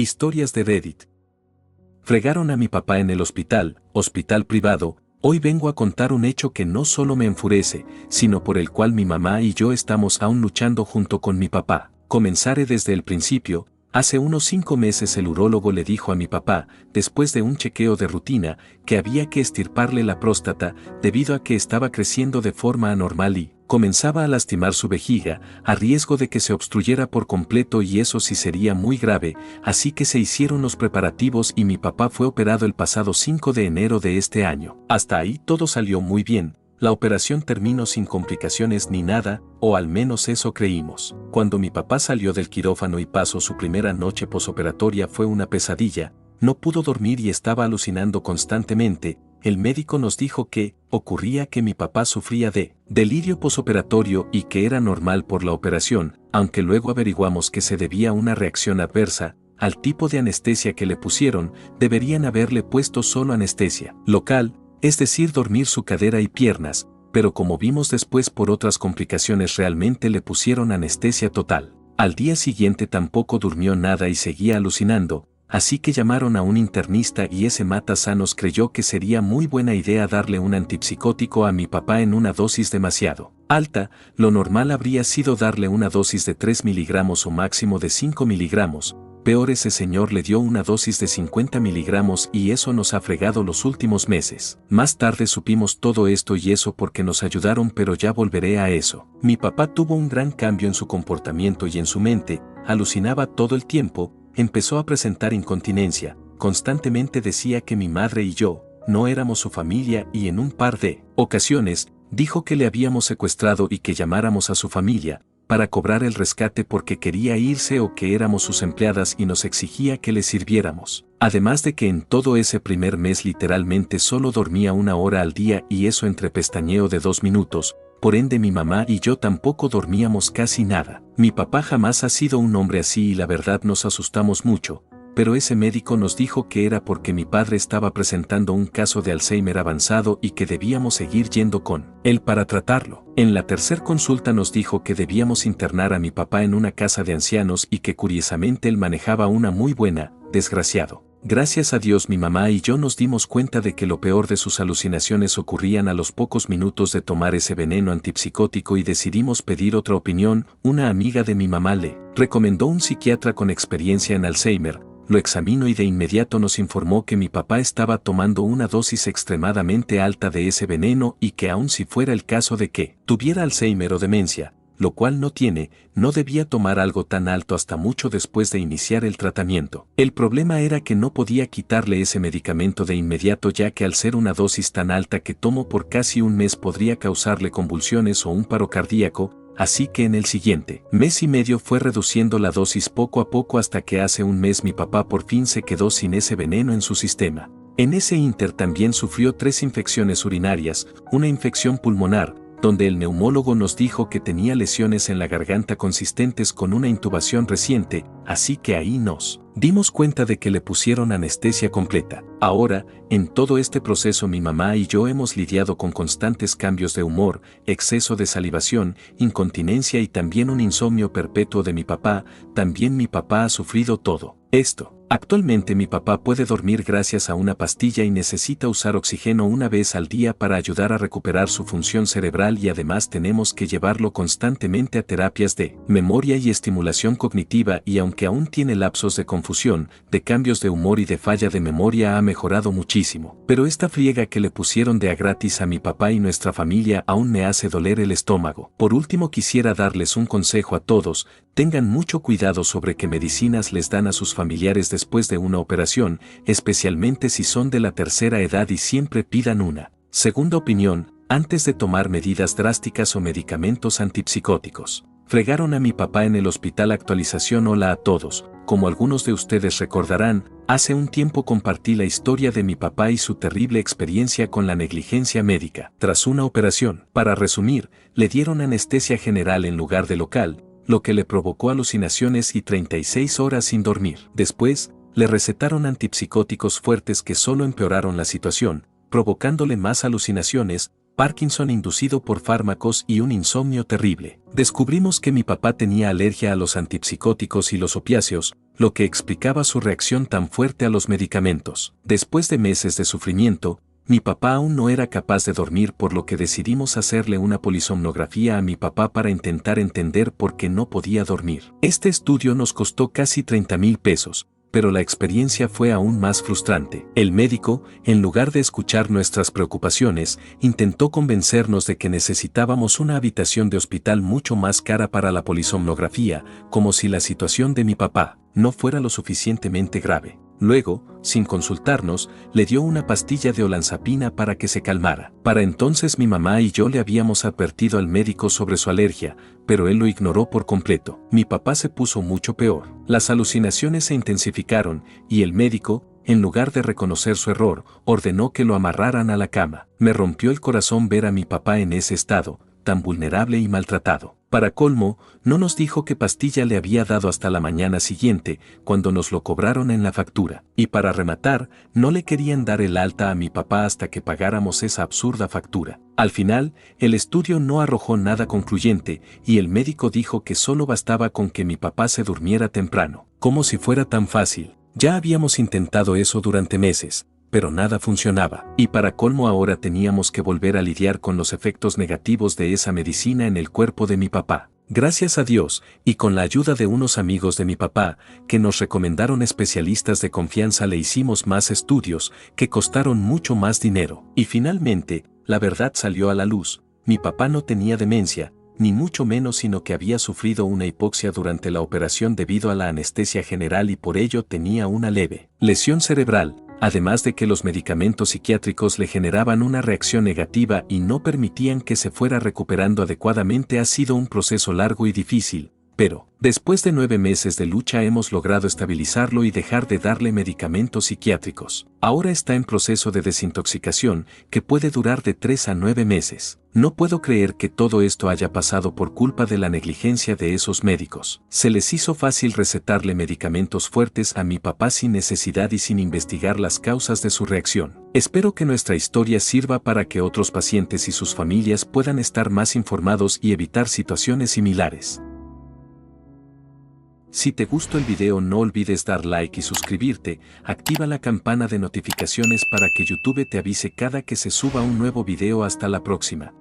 Historias de Reddit. Fregaron a mi papá en el hospital privado. Hoy vengo a contar un hecho que no solo me enfurece, sino por el cual mi mamá y yo estamos aún luchando junto con mi papá. Comenzaré desde el principio. Hace unos 5 meses el urólogo le dijo a mi papá, después de un chequeo de rutina, que había que extirparle la próstata debido a que estaba creciendo de forma anormal y comenzaba a lastimar su vejiga, a riesgo de que se obstruyera por completo y eso sí sería muy grave, así que se hicieron los preparativos y mi papá fue operado el pasado 5 de enero de este año. Hasta ahí todo salió muy bien. La operación terminó sin complicaciones ni nada, o al menos eso creímos. Cuando mi papá salió del quirófano y pasó su primera noche posoperatoria fue una pesadilla, no pudo dormir y estaba alucinando constantemente. El médico nos dijo que ocurría que mi papá sufría de delirio posoperatorio y que era normal por la operación, aunque luego averiguamos que se debía a una reacción adversa. Al tipo de anestesia que le pusieron, deberían haberle puesto solo anestesia local, es decir, dormir su cadera y piernas, pero como vimos después por otras complicaciones realmente le pusieron anestesia total. Al día siguiente tampoco durmió nada y seguía alucinando, así que llamaron a un internista y ese matasanos creyó que sería muy buena idea darle un antipsicótico a mi papá en una dosis demasiado alta. Lo normal habría sido darle una dosis de 3 miligramos o máximo de 5 miligramos. Peor, ese señor le dio una dosis de 50 miligramos y eso nos ha fregado los últimos meses. Más tarde supimos todo esto y eso porque nos ayudaron, pero ya volveré a eso. Mi papá tuvo un gran cambio en su comportamiento y en su mente, alucinaba todo el tiempo, empezó a presentar incontinencia, constantemente decía que mi madre y yo no éramos su familia y en un par de ocasiones dijo que le habíamos secuestrado y que llamáramos a su familia para cobrar el rescate porque quería irse o que éramos sus empleadas y nos exigía que le sirviéramos. Además de que en todo ese primer mes literalmente solo dormía 1 hora al día y eso entre pestañeo de 2 minutos, por ende mi mamá y yo tampoco dormíamos casi nada. Mi papá jamás ha sido un hombre así y la verdad nos asustamos mucho, pero ese médico nos dijo que era porque mi padre estaba presentando un caso de Alzheimer avanzado y que debíamos seguir yendo con él para tratarlo. En la tercera consulta nos dijo que debíamos internar a mi papá en una casa de ancianos y que curiosamente él manejaba una muy buena, desgraciado. Gracias a Dios mi mamá y yo nos dimos cuenta de que lo peor de sus alucinaciones ocurrían a los pocos minutos de tomar ese veneno antipsicótico y decidimos pedir otra opinión. Una amiga de mi mamá le recomendó un psiquiatra con experiencia en Alzheimer. Lo examinó y de inmediato nos informó que mi papá estaba tomando una dosis extremadamente alta de ese veneno y que aun si fuera el caso de que tuviera Alzheimer o demencia, lo cual no tiene, no debía tomar algo tan alto hasta mucho después de iniciar el tratamiento. El problema era que no podía quitarle ese medicamento de inmediato ya que al ser una dosis tan alta que tomó por casi un mes podría causarle convulsiones o un paro cardíaco. Así que en el siguiente mes y medio fue reduciendo la dosis poco a poco hasta que hace un mes mi papá por fin se quedó sin ese veneno en su sistema. En ese ínter también sufrió 3 infecciones urinarias, una infección pulmonar, donde el neumólogo nos dijo que tenía lesiones en la garganta consistentes con una intubación reciente, así que ahí nos dimos cuenta de que le pusieron anestesia completa. Ahora, en todo este proceso mi mamá y yo hemos lidiado con constantes cambios de humor, exceso de salivación, incontinencia y también un insomnio perpetuo de mi papá. También mi papá ha sufrido todo esto. Actualmente mi papá puede dormir gracias a una pastilla y necesita usar oxígeno una vez al día para ayudar a recuperar su función cerebral y además tenemos que llevarlo constantemente a terapias de memoria y estimulación cognitiva y aunque aún tiene lapsos de confusión, de cambios de humor y de falla de memoria ha mejorado muchísimo. Pero esta friega que le pusieron de a gratis a mi papá y nuestra familia aún me hace doler el estómago. Por último quisiera darles un consejo a todos, tengan mucho cuidado sobre qué medicinas les dan a sus familiares después de una operación, especialmente si son de la tercera edad y siempre pidan una segunda opinión antes de tomar medidas drásticas o medicamentos antipsicóticos. Fregaron a mi papá en el hospital. Actualización. Hola a todos, como algunos de ustedes recordarán, hace un tiempo compartí la historia de mi papá y su terrible experiencia con la negligencia médica tras una operación. Para resumir, le dieron anestesia general en lugar de local, lo que le provocó alucinaciones y 36 horas sin dormir. Después, le recetaron antipsicóticos fuertes que solo empeoraron la situación, provocándole más alucinaciones. Parkinson inducido por fármacos y un insomnio terrible. Descubrimos que mi papá tenía alergia a los antipsicóticos y los opiáceos, lo que explicaba su reacción tan fuerte a los medicamentos. Después de meses de sufrimiento, mi papá aún no era capaz de dormir, por lo que decidimos hacerle una polisomnografía a mi papá para intentar entender por qué no podía dormir. Este estudio nos costó casi 30,000 pesos, pero la experiencia fue aún más frustrante. El médico, en lugar de escuchar nuestras preocupaciones, intentó convencernos de que necesitábamos una habitación de hospital mucho más cara para la polisomnografía, como si la situación de mi papá no fuera lo suficientemente grave. Luego, sin consultarnos, le dio una pastilla de olanzapina para que se calmara. Para entonces mi mamá y yo le habíamos advertido al médico sobre su alergia, pero él lo ignoró por completo. Mi papá se puso mucho peor. Las alucinaciones se intensificaron y el médico, en lugar de reconocer su error, ordenó que lo amarraran a la cama. Me rompió el corazón ver a mi papá en ese estado, tan vulnerable y maltratado. Para colmo, no nos dijo qué pastilla le había dado hasta la mañana siguiente, cuando nos lo cobraron en la factura. Y para rematar, no le querían dar el alta a mi papá hasta que pagáramos esa absurda factura. Al final, el estudio no arrojó nada concluyente, y el médico dijo que solo bastaba con que mi papá se durmiera temprano. Como si fuera tan fácil. Ya habíamos intentado eso durante meses, pero nada funcionaba. Y para colmo ahora teníamos que volver a lidiar con los efectos negativos de esa medicina en el cuerpo de mi papá. Gracias a Dios, y con la ayuda de unos amigos de mi papá, que nos recomendaron especialistas de confianza, le hicimos más estudios, que costaron mucho más dinero. Y finalmente, la verdad salió a la luz. Mi papá no tenía demencia, ni mucho menos, sino que había sufrido una hipoxia durante la operación debido a la anestesia general y por ello tenía una leve lesión cerebral. Además de que los medicamentos psiquiátricos le generaban una reacción negativa y no permitían que se fuera recuperando adecuadamente. Ha sido un proceso largo y difícil, pero, después de 9 meses de lucha hemos logrado estabilizarlo y dejar de darle medicamentos psiquiátricos. Ahora está en proceso de desintoxicación, que puede durar de 3 a 9 meses. No puedo creer que todo esto haya pasado por culpa de la negligencia de esos médicos. Se les hizo fácil recetarle medicamentos fuertes a mi papá sin necesidad y sin investigar las causas de su reacción. Espero que nuestra historia sirva para que otros pacientes y sus familias puedan estar más informados y evitar situaciones similares. Si te gustó el video, no olvides dar like y suscribirte, activa la campana de notificaciones para que YouTube te avise cada que se suba un nuevo video. Hasta la próxima.